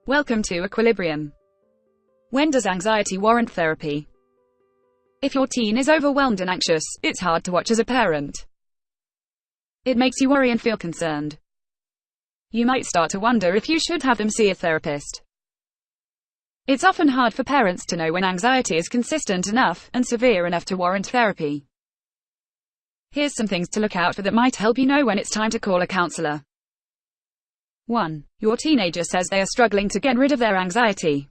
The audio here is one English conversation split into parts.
Welcome to Equilibrium. When does anxiety warrant therapy? If your teen is overwhelmed and anxious, it's hard to watch as a parent. It makes you worry and feel concerned. You might start to wonder if you should have them see a therapist. It's often hard for parents to know when anxiety is consistent enough and severe enough to warrant therapy. Here's some things to look out for that might help you know when it's time to call a counselor. 1. Your teenager says they are struggling to get rid of their anxiety.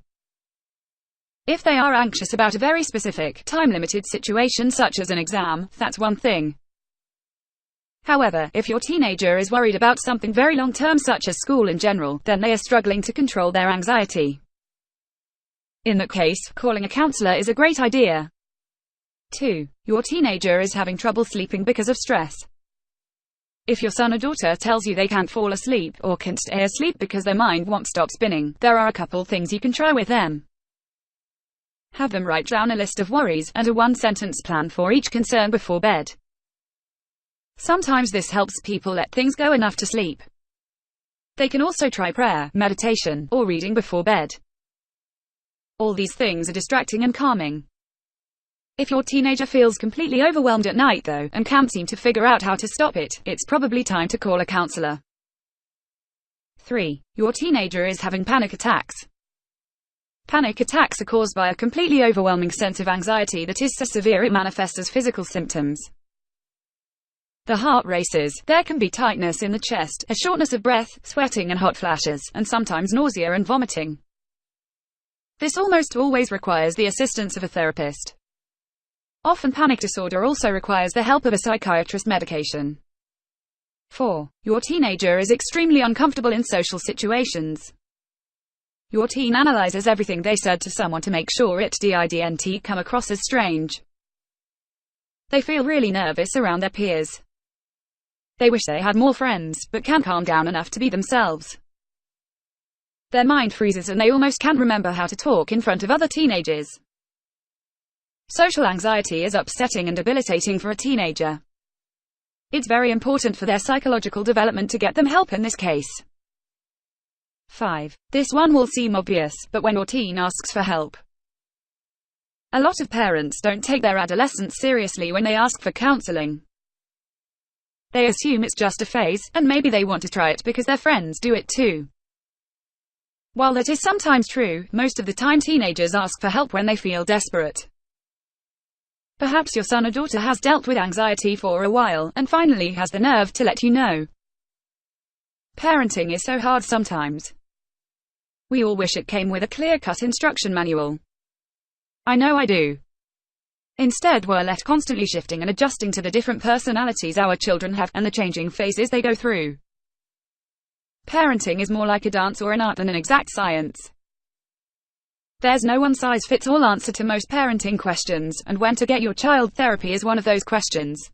If they are anxious about a very specific, time-limited situation such as an exam, that's one thing. However, if your teenager is worried about something very long-term such as school in general, then they are struggling to control their anxiety. In that case, calling a counselor is a great idea. 2. Your teenager is having trouble sleeping because of stress. If your son or daughter tells you they can't fall asleep, or can't stay asleep because their mind won't stop spinning, there are a couple things you can try with them. Have them write down a list of worries, and a one-sentence plan for each concern before bed. Sometimes this helps people let things go enough to sleep. They can also try prayer, meditation, or reading before bed. All these things are distracting and calming. If your teenager feels completely overwhelmed at night though, and can't seem to figure out how to stop it, it's probably time to call a counselor. 3. Your teenager is having panic attacks. Panic attacks are caused by a completely overwhelming sense of anxiety that is so severe it manifests as physical symptoms. The heart races, there can be tightness in the chest, a shortness of breath, sweating and hot flashes, and sometimes nausea and vomiting. This almost always requires the assistance of a therapist. Often panic disorder also requires the help of a psychiatrist medication. 4. Your teenager is extremely uncomfortable in social situations. Your teen analyzes everything they said to someone to make sure it didn't come across as strange. They feel really nervous around their peers. They wish they had more friends, but can't calm down enough to be themselves. Their mind freezes and they almost can't remember how to talk in front of other teenagers. Social anxiety is upsetting and debilitating for a teenager. It's very important for their psychological development to get them help in this case. 5. This one will seem obvious, but when your teen asks for help. A lot of parents don't take their adolescents seriously when they ask for counseling. They assume it's just a phase, and maybe they want to try it because their friends do it too. While that is sometimes true, most of the time teenagers ask for help when they feel desperate. Perhaps your son or daughter has dealt with anxiety for a while, and finally has the nerve to let you know. Parenting is so hard sometimes. We all wish it came with a clear-cut instruction manual. I know I do. Instead, we're left constantly shifting and adjusting to the different personalities our children have, and the changing phases they go through. Parenting is more like a dance or an art than an exact science. There's no one-size-fits-all answer to most parenting questions, and when to get your child therapy is one of those questions.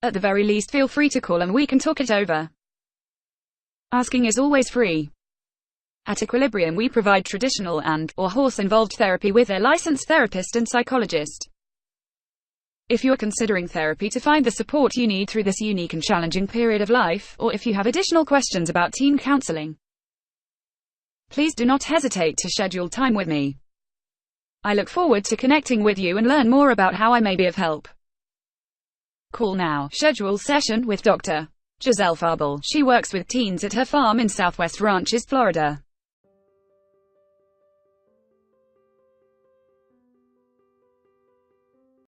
At the very least, feel free to call and we can talk it over. Asking is always free. At Equilibrium we provide traditional or horse-involved therapy with a licensed therapist and psychologist. If you're considering therapy to find the support you need through this unique and challenging period of life, or if you have additional questions about teen counseling, please do not hesitate to schedule time with me. I look forward to connecting with you and learn more about how I may be of help. Call now. Schedule session with Dr. Giselle Faubel. She works with teens at her farm in Southwest Ranches, Florida.